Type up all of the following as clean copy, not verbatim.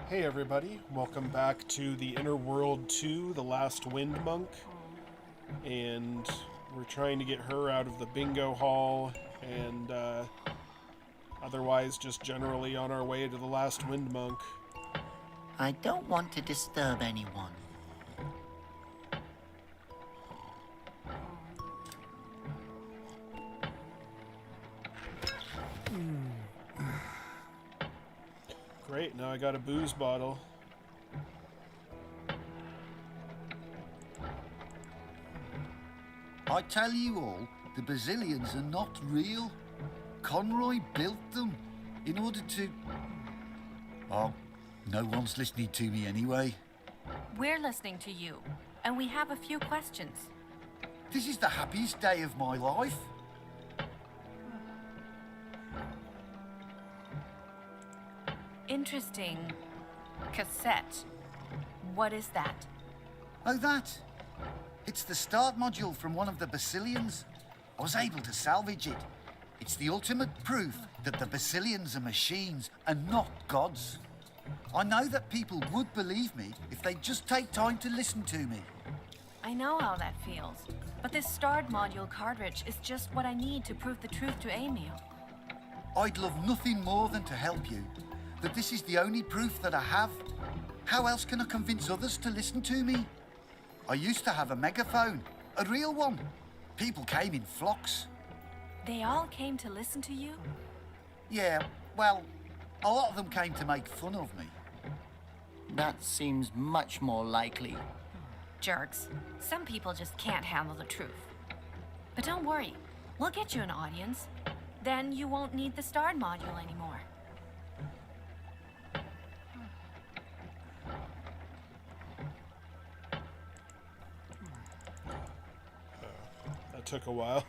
Hey everybody, welcome back to the Inner World 2, The Last Wind Monk. And we're trying to get her out of the bingo hall and otherwise just generally on our way to the Last Wind Monk. I don't want to disturb anyone. Great, now I got a booze bottle. I tell you all, the Basilians are not real. Conroy built them in order to... Oh, no one's listening to me anyway. We're listening to you, and we have a few questions. This is the happiest day of my life. Interesting. Cassette. What is that? Oh, that. It's the start module from one of the Basilians. I was able to salvage it. It's the ultimate proof that the Basilians are machines and not gods. I know that people would believe me if they'd just take time to listen to me. I know how that feels, but this Start module cartridge is just what I need to prove the truth to Emil. I'd love nothing more than to help you, that this is the only proof that I have. How else can I convince others to listen to me? I used to have a megaphone, a real one. People came in flocks. They all came to listen to you? Yeah, well, a lot of them came to make fun of me. That seems much more likely. Jerks. Some people just can't handle the truth. But don't worry, we'll get you an audience. Then you won't need the Start module anymore. That took a while.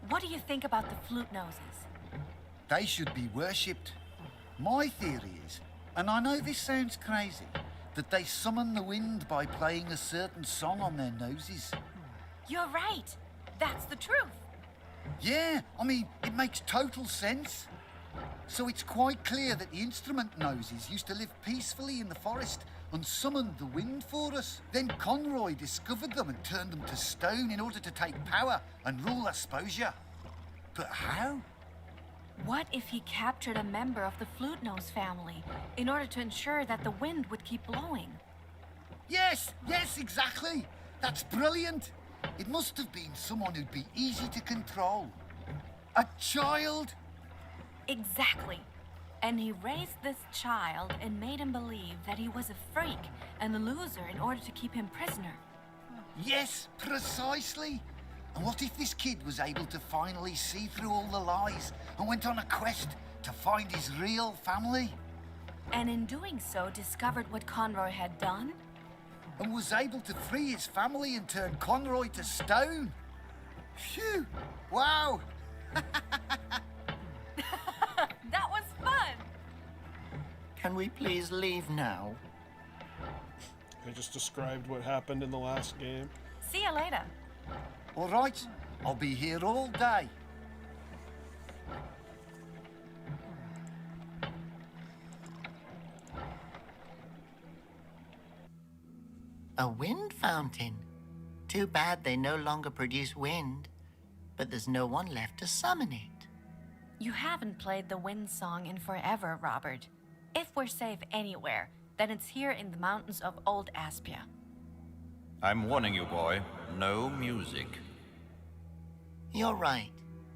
What do you think about the flute noses? They should be worshipped. My theory is, and I know this sounds crazy, that they summon the wind by playing a certain song on their noses. You're right. That's the truth. Yeah, I mean, it makes total sense. So it's quite clear that the instrument noses used to live peacefully in the forest and summoned the wind for us. Then Conroy discovered them and turned them to stone in order to take power and rule Asposia. But how? What if he captured a member of the flute nose family in order to ensure that the wind would keep blowing? Yes, exactly. That's brilliant. It must have been someone who'd be easy to control. A child. Exactly. And he raised this child and made him believe that he was a freak and a loser in order to keep him prisoner. Yes, precisely. And what if this kid was able to finally see through all the lies and went on a quest to find his real family? And in doing so, discovered what Conroy had done? And was able to free his family and turn Conroy to stone? Phew! Wow! That was fun! Can we please leave now? I just described what happened in the last game. See you later. All right, I'll be here all day. A wind fountain? Too bad they no longer produce wind, but there's no one left to summon it. You haven't played the wind song in forever, Robert. If we're safe anywhere, then it's here in the mountains of Old Aspia. I'm warning you, boy. No music. You're right.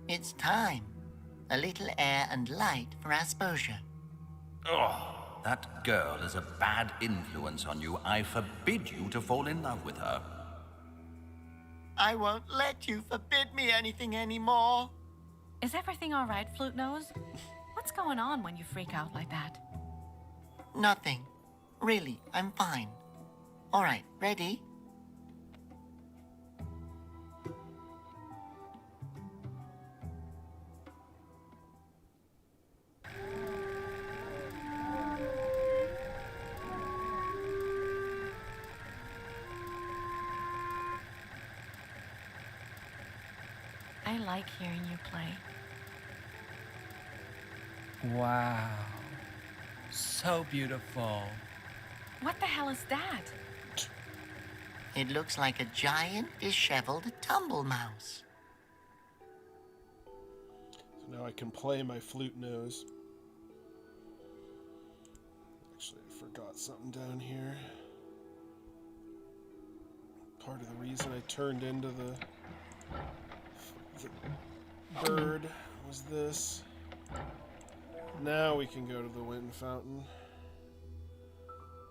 It's time. A little air and light for Asposia. Oh, that girl is a bad influence on you. I forbid you to fall in love with her. I won't let you forbid me anything anymore. Is everything all right, Flute Nose? What's going on when you freak out like that? Nothing. Really, I'm fine. All right, ready? I like hearing you play. Wow. so beautiful. What the hell is that? It looks like a giant, disheveled tumble mouse. So now I can play my flute nose. Actually, I forgot something down here. Part of the reason I turned into the bird was this. Now we can go to the wind fountain.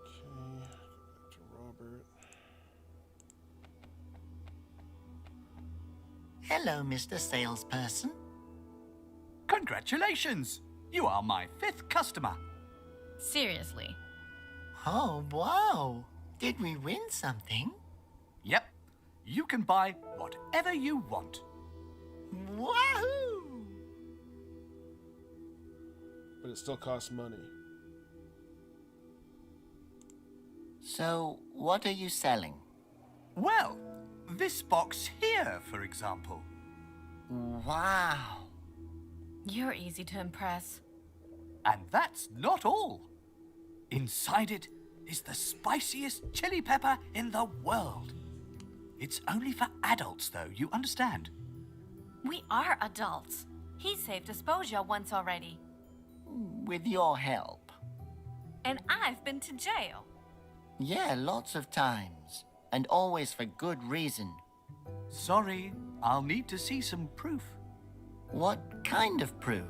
Okay, back to Robert. Hello, Mr. Salesperson. Congratulations! You are my 5th customer. Seriously. Oh, wow. Did we win something? Yep. You can buy whatever you want. Wahoo! But it still costs money. So, what are you selling? Well, this box here, for example. Wow. You're easy to impress. And that's not all. Inside it is the spiciest chili pepper in the world. It's only for adults, though, you understand? We are adults. He saved Esposia once already. With your help. And I've been to jail. Yeah, lots of times. And always for good reason. Sorry, I'll need to see some proof. What kind of proof?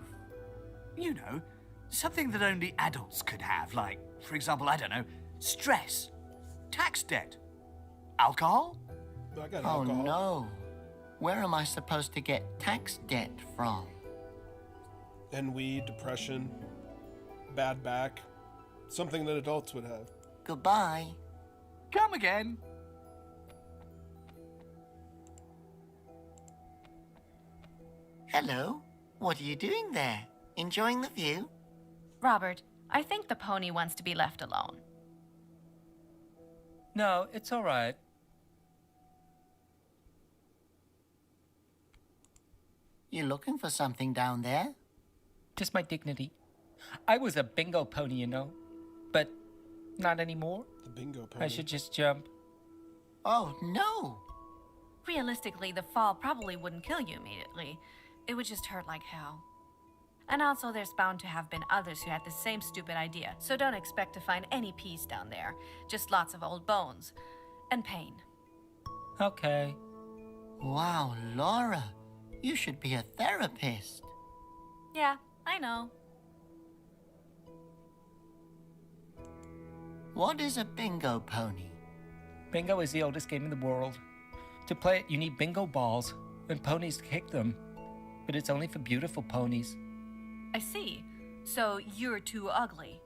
You know, something that only adults could have, like, for example, I don't know, stress, tax debt, alcohol. I got Oh, alcohol. no. Where am I supposed to get tax debt from? Ennui, depression, bad back. Something that adults would have. Goodbye. Come again. Hello. What are you doing there? Enjoying the view? Robert, I think the pony wants to be left alone. No, it's all right. You looking for something down there? Just my dignity. I was a bingo pony, you know. But not anymore. The bingo pony. I should just jump. Oh, no. Realistically, the fall probably wouldn't kill you immediately. It would just hurt like hell. And also, there's bound to have been others who had the same stupid idea, so don't expect to find any peace down there. Just lots of old bones. And pain. Okay. Wow, Laura. You should be a therapist. Yeah, I know. What is a bingo pony? Bingo is the oldest game in the world. To play it, you need bingo balls and ponies to kick them. But it's only for beautiful ponies. I see. So you're too ugly.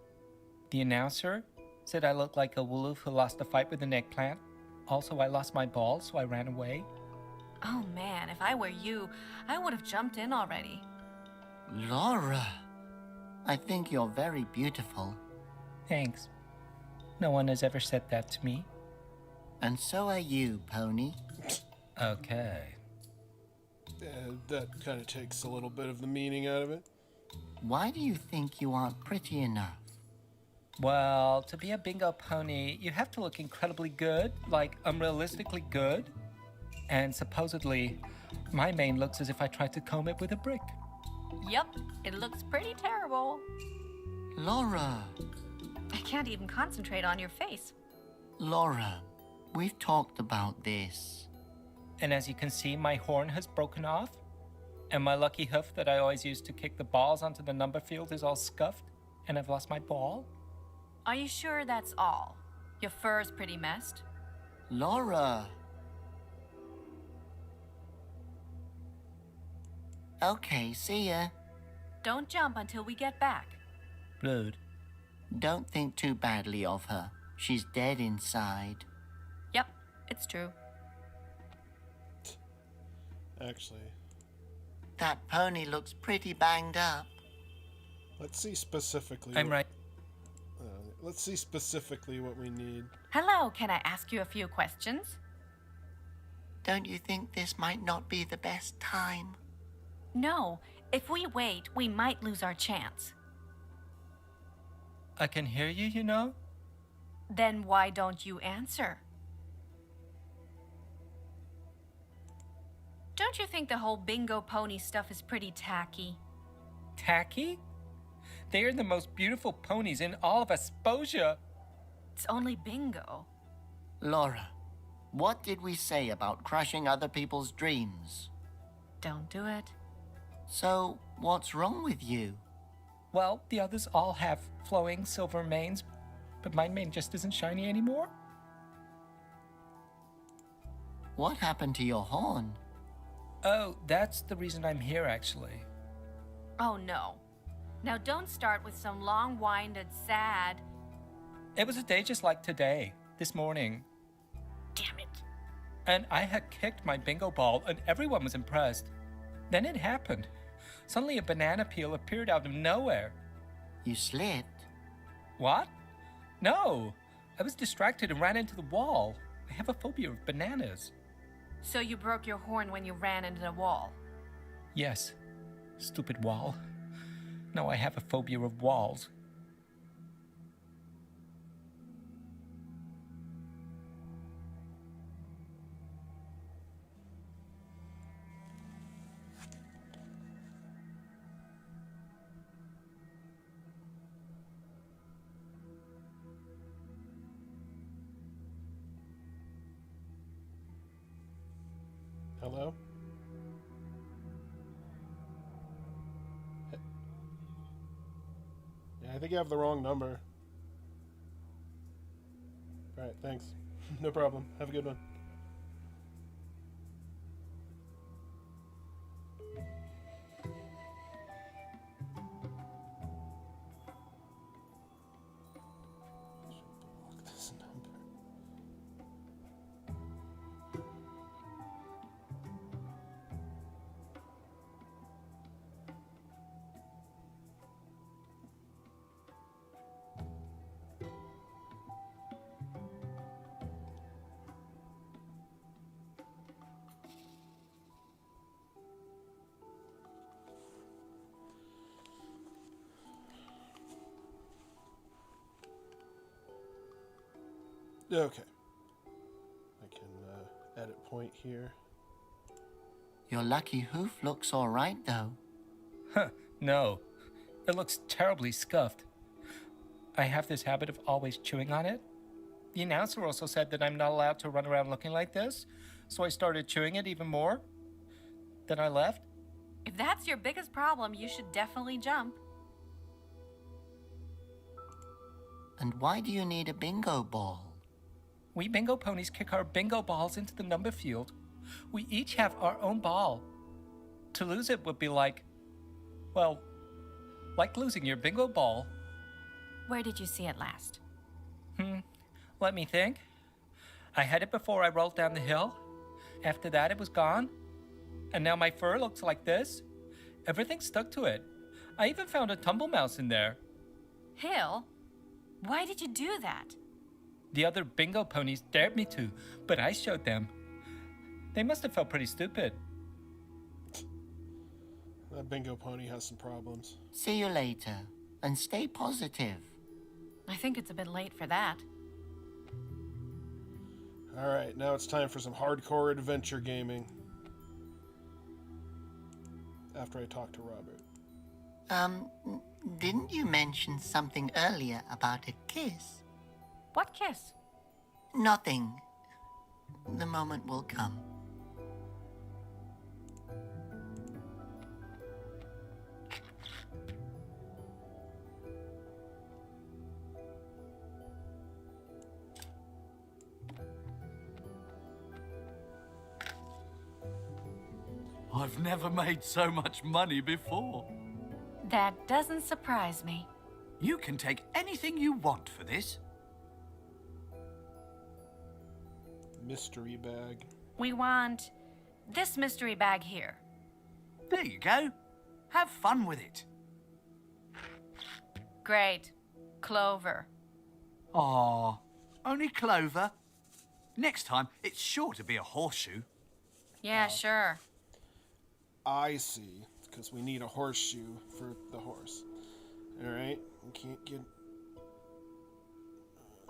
The announcer said I look like a wolf who lost a fight with an eggplant. Also, I lost my balls, so I ran away. Oh man, if I were you, I would have jumped in already. Laura, I think you're very beautiful. Thanks. No one has ever said that to me. And so are you, Pony. Okay. That kind of takes a little bit of the meaning out of it. Why do you think you aren't pretty enough? Well, to be a bingo pony, you have to look incredibly good, like unrealistically good. And supposedly, my mane looks as if I tried to comb it with a brick. Yep, it looks pretty terrible. Laura, I can't even concentrate on your face. Laura, we've talked about this. And as you can see, my horn has broken off. And my lucky hoof that I always used to kick the balls onto the number field is all scuffed. And I've lost my ball. Are you sure that's all? Your fur's pretty messed. Laura. Okay, see ya. Don't jump until we get back. Rude. Don't think too badly of her. She's dead inside. Yep, it's true. Actually, That pony looks pretty banged up. let's see specifically. I'm right. Let's see specifically what we need. Hello, can I ask you a few questions? Don't you think this might not be the best time? No, if we wait, we might lose our chance. I can hear you, you know? Then why don't you answer? Don't you think the whole bingo pony stuff is pretty tacky? Tacky? They are the most beautiful ponies in all of Asposia. It's only bingo. Laura, what did we say about crushing other people's dreams? Don't do it. So, what's wrong with you? Well, the others all have flowing silver manes, but my mane just isn't shiny anymore. What happened to your horn? Oh, that's the reason I'm here, actually. Oh no. Now don't start with some long-winded sad. It was a day just like today, this morning. Damn it. And I had kicked my bingo ball, and everyone was impressed. Then it happened. Suddenly a banana peel appeared out of nowhere. You slipped? What? No. I was distracted and ran into the wall. I have a phobia of bananas. So you broke your horn when you ran into the wall. Yes. Stupid wall. Now I have a phobia of walls. Hello? Yeah, I think you have the wrong number. Alright, thanks. No problem. Have a good one. Block this number. Okay. I can edit point here. Your lucky hoof looks all right, though. Huh, no. It looks terribly scuffed. I have this habit of always chewing on it. The announcer also said that I'm not allowed to run around looking like this, so I started chewing it even more. Then I left. If that's your biggest problem, you should definitely jump. And why do you need a bingo ball? We bingo ponies kick our bingo balls into the number field. We each have our own ball. To lose it would be like, well, like losing your bingo ball. Where did you see it last? Let me think. I had it before I rolled down the hill. After that, it was gone. And now my fur looks like this. Everything stuck to it. I even found a tumble mouse in there. Hill? Why did you do that? The other bingo ponies dared me to, but I showed them. They must have felt pretty stupid. That bingo pony has some problems. See you later, and stay positive. I think it's a bit late for that. Alright, now it's time for some hardcore adventure gaming. After I talk to Robert. Didn't you mention something earlier about a kiss? What kiss? Nothing. The moment will come. I've never made so much money before. That doesn't surprise me. You can take anything you want for this. Mystery bag. We want this mystery bag here. There you go. Have fun with it. Great. Clover. Aw, only Clover. Next time, it's sure to be a horseshoe. Yeah, sure. I see. Because we need a horseshoe for the horse. Alright, we can't get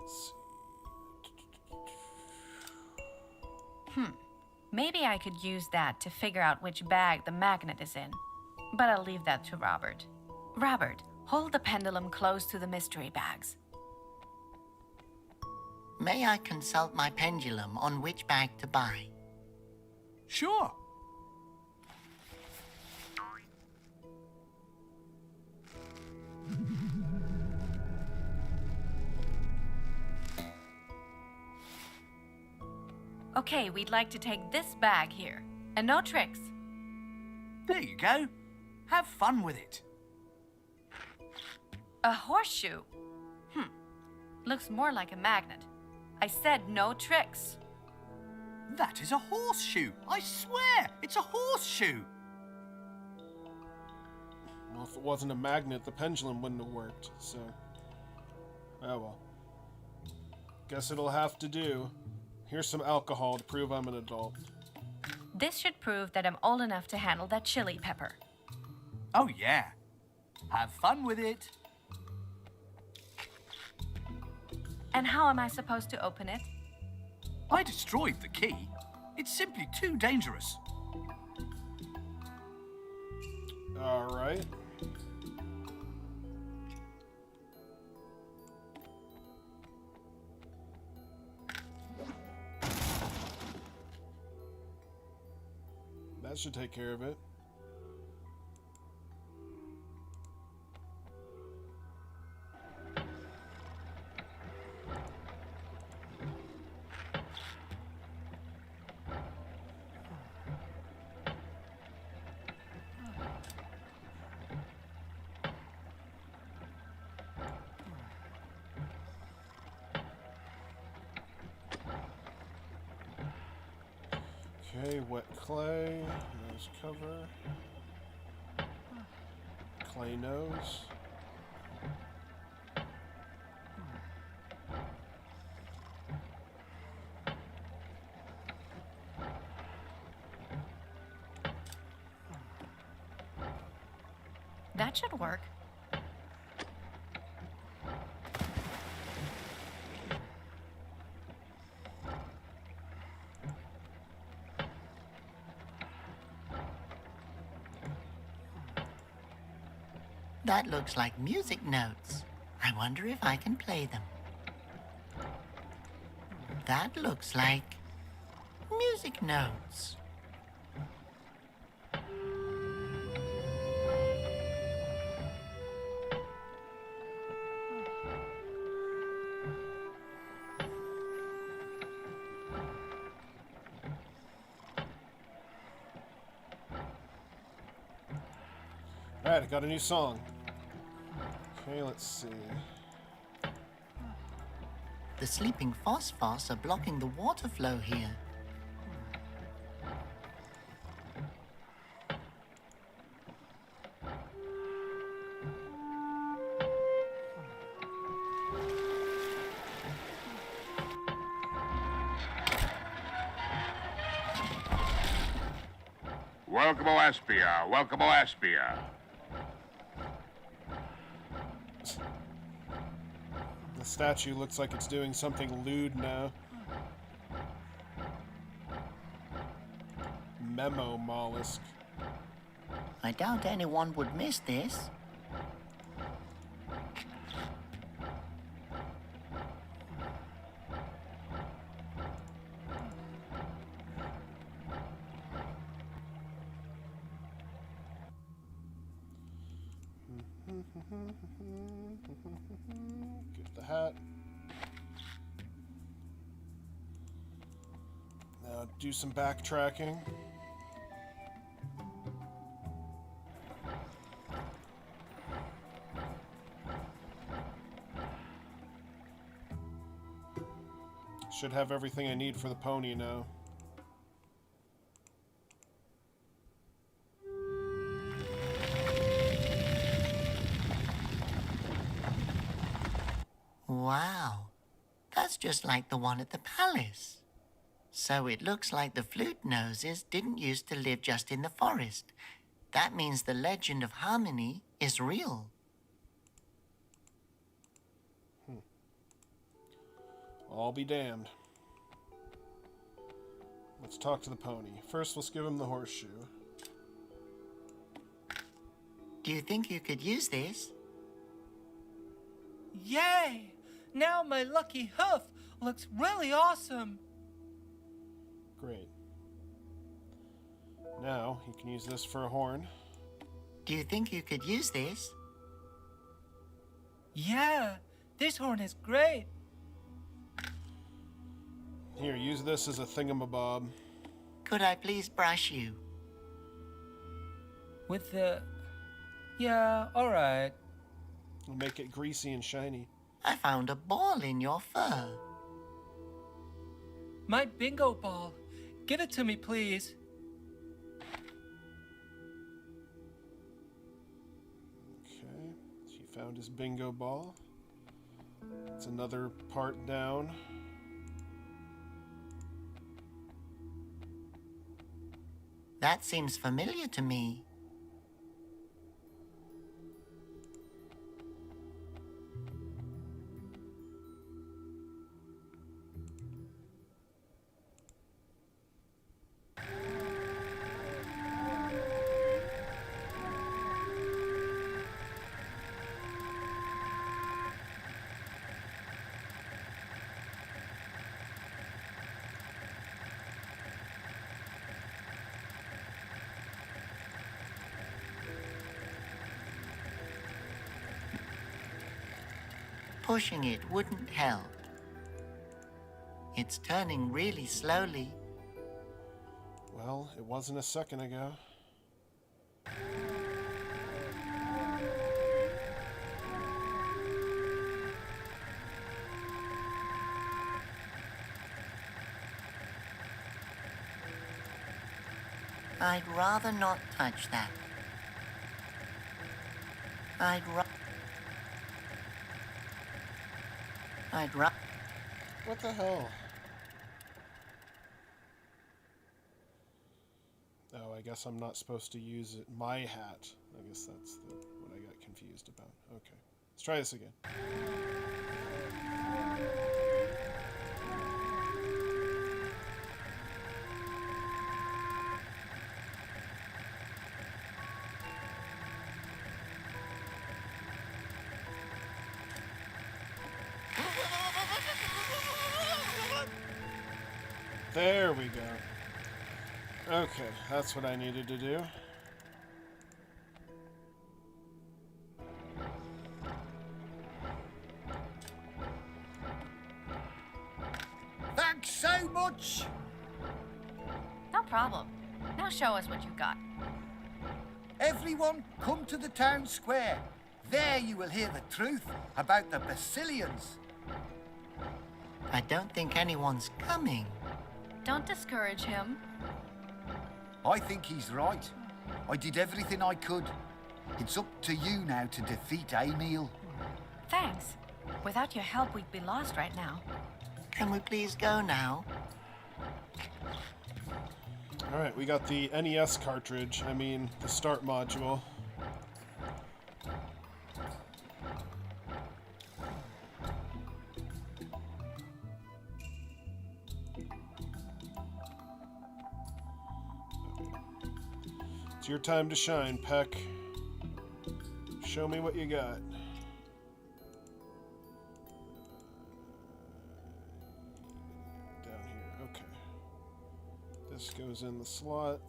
Let's see. Maybe I could use that to figure out which bag the magnet is in. But I'll leave that to Robert. Robert, hold the pendulum close to the mystery bags. May I consult my pendulum on which bag to buy? Sure. Okay, we'd like to take this bag here. And no tricks. There you go. Have fun with it. A horseshoe? Looks more like a magnet. I said no tricks. That is a horseshoe. I swear, it's a horseshoe. Well, if it wasn't a magnet, the pendulum wouldn't have worked, so... Oh well. Guess it'll have to do. Here's some alcohol to prove I'm an adult. This should prove that I'm old enough to handle that chili pepper. Oh, yeah. Have fun with it. And how am I supposed to open it? I destroyed the key. It's simply too dangerous. Alright. That should take care of it. Okay, wet clay, nose cover, clay nose. That should work. That looks like music notes. I wonder if I can play them. That looks like music notes. Alright, I got a new song. Okay, let's see. The sleeping phosphors are blocking the water flow here. Welcome, Aspia. Welcome, Aspia. The statue looks like it's doing something lewd now. Memo mollusk. I doubt anyone would miss this. Get the hat. Now do some backtracking. Should have everything I need for the pony now. Wow, that's just like the one at the palace. So it looks like the flute noses didn't used to live just in the forest. That means the legend of Harmony is real. I'll be damned. Let's talk to the pony. First, let's give him the horseshoe. Do you think you could use this? Yay! Now my lucky hoof looks really awesome. Great. Now, he can use this for a horn. Do you think you could use this? Yeah, this horn is great. Here, use this as a thingamabob. Could I please brush you? With the... Yeah, alright. It'll make it greasy and shiny. I found a ball in your fur. My bingo ball. Give it to me, please. Okay, she found his bingo ball. It's another part down. That seems familiar to me. Pushing it wouldn't help. It's turning really slowly. Well, it wasn't a second ago. I'd rather not touch that. I'd What the hell? Oh, I guess I'm not supposed to use it. My hat. I guess that's what I got confused about. Okay. Let's try this again. There we go. Okay, that's what I needed to do. Thanks so much. No problem. Now show us what you got. Everyone, come to the town square. There you will hear the truth about the Basilians. I don't think anyone's coming. Don't discourage him. I think he's right. I did everything I could. It's up to you now to defeat Emil. Thanks. Without your help, we'd be lost right now. Can we please go now? Alright, we got the NES cartridge. I mean, the start module. It's your time to shine, Peck. Show me what you got. Down here, okay. This goes in the slot.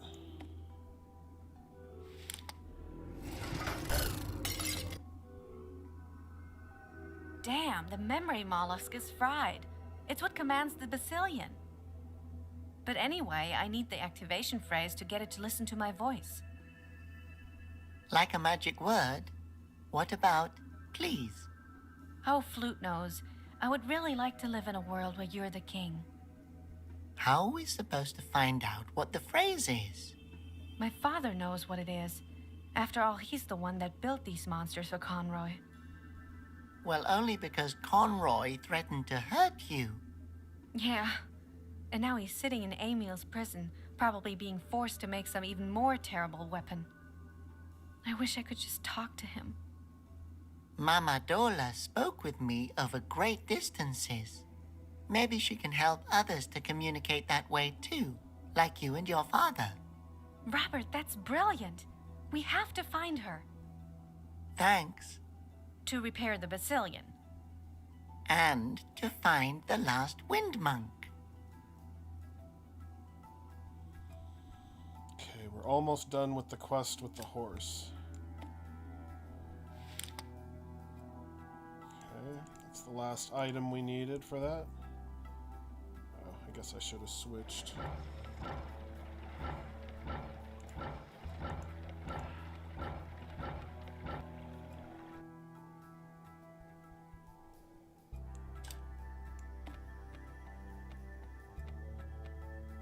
Damn, the memory mollusk is fried. It's what commands the Basilian. But anyway, I need the activation phrase to get it to listen to my voice. Like a magic word? What about please? Oh, Flute Nose, I would really like to live in a world where you're the king. How are we supposed to find out what the phrase is? My father knows what it is. After all, he's the one that built these monsters for Conroy. Well, only because Conroy threatened to hurt you. Yeah. And now he's sitting in Emil's prison, probably being forced to make some even more terrible weapon. I wish I could just talk to him. Mama Dola spoke with me over great distances. Maybe she can help others to communicate that way too, like you and your father. Robert, that's brilliant. We have to find her. Thanks. To repair the Basilian. And to find the last wind monk. Okay, we're almost done with the quest with the horse. Okay, that's the last item we needed for that. Oh, I guess I should have switched.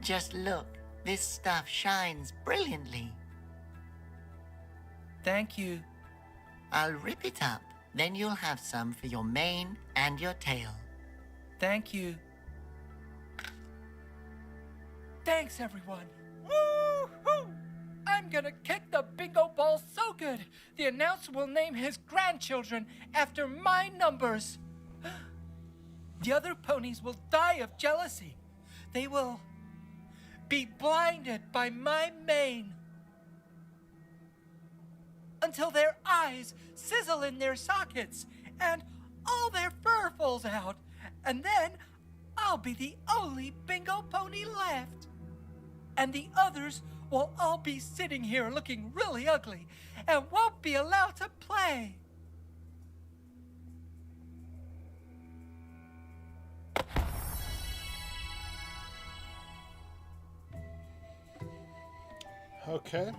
Just look, this stuff shines brilliantly. Thank you. I'll rip it up, then you'll have some for your mane and your tail. Thank you. Thanks, everyone. Woo-hoo! I'm gonna kick the bingo ball so good, the announcer will name his grandchildren after my numbers. The other ponies will die of jealousy. They will be blinded by my mane until their eyes sizzle in their sockets and all their fur falls out. And then I'll be the only bingo pony left. And the others will all be sitting here looking really ugly and won't be allowed to play. Okay.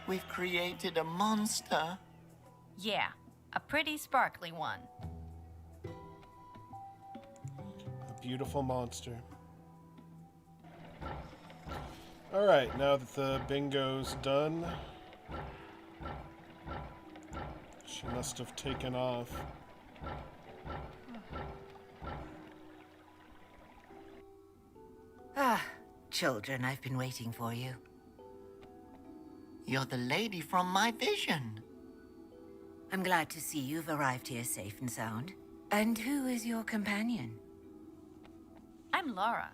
We've created a monster. Yeah, a pretty sparkly one. A beautiful monster. Alright, now that the bingo's done, she must have taken off. Ah, children, I've been waiting for you. You're the lady from my vision. I'm glad to see you've arrived here safe and sound. And who is your companion? I'm Laura.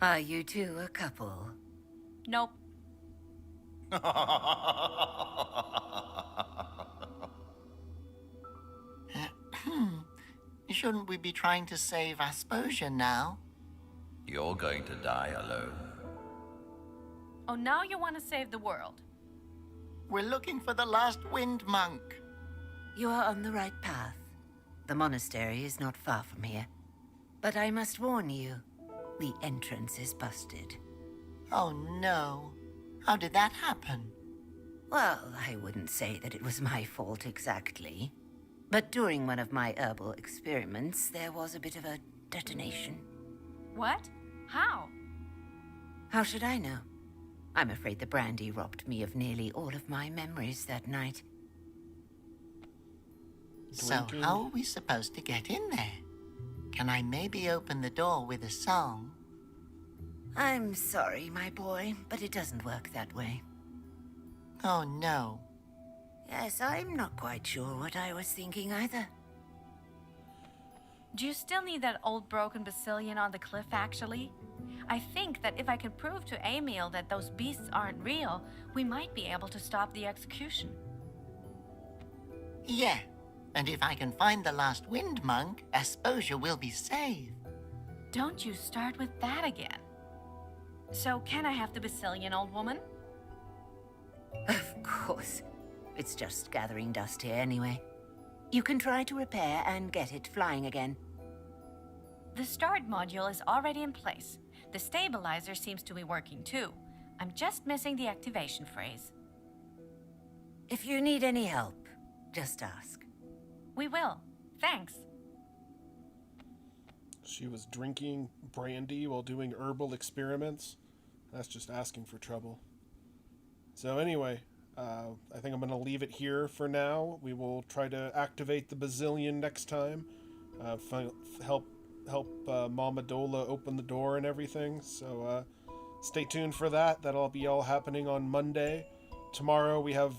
Are you two a couple? Nope. Shouldn't we be trying to save Aspersia now? You're going to die alone. Oh, now you want to save the world. We're looking for the last wind monk. You are on the right path. The monastery is not far from here. But I must warn you, the entrance is busted. Oh no. How did that happen? Well, I wouldn't say that it was my fault exactly. But during one of my herbal experiments, there was a bit of a detonation. What? How? How should I know? I'm afraid the brandy robbed me of nearly all of my memories that night. So how are we supposed to get in there? Can I maybe open the door with a song? I'm sorry, my boy, but it doesn't work that way. Oh no. Yes, I'm not quite sure what I was thinking either. Do you still need that old broken Basilian on the cliff, actually? I think that if I can prove to Emil that those beasts aren't real, we might be able to stop the execution. Yeah, and if I can find the last wind monk, Aspersia will be saved. Don't you start with that again. So, can I have the Basilian, old woman? Of course. It's just gathering dust here anyway. You can try to repair and get it flying again. The start module is already in place. The stabilizer seems to be working too. I'm just missing the activation phrase. If you need any help, just ask. We will. Thanks. She was drinking brandy while doing herbal experiments. That's just asking for trouble. So anyway, I think I'm going to leave it here for now. We will try to activate the Basilian next time. Help help Mama Dola open the door and everything. So stay tuned for that. That'll be all happening on Monday. Tomorrow we have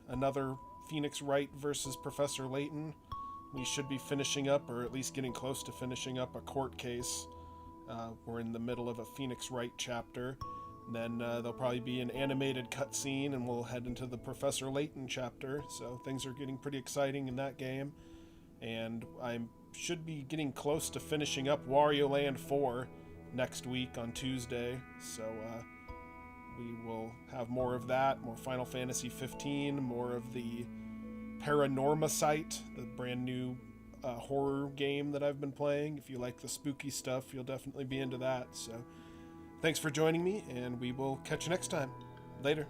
another Phoenix Wright versus Professor Layton. We should be finishing up, or at least getting close to finishing up, a court case. We're in the middle of a Phoenix Wright chapter. Then there'll probably be an animated cutscene, and we'll head into the Professor Layton chapter. So things are getting pretty exciting in that game. And I should be getting close to finishing up Wario Land 4 next week on Tuesday. So we will have more of that, more Final Fantasy 15, more of the Paranormacite, the brand new horror game that I've been playing. If you like the spooky stuff, you'll definitely be into that. So thanks for joining me, and we will catch you next time. Later.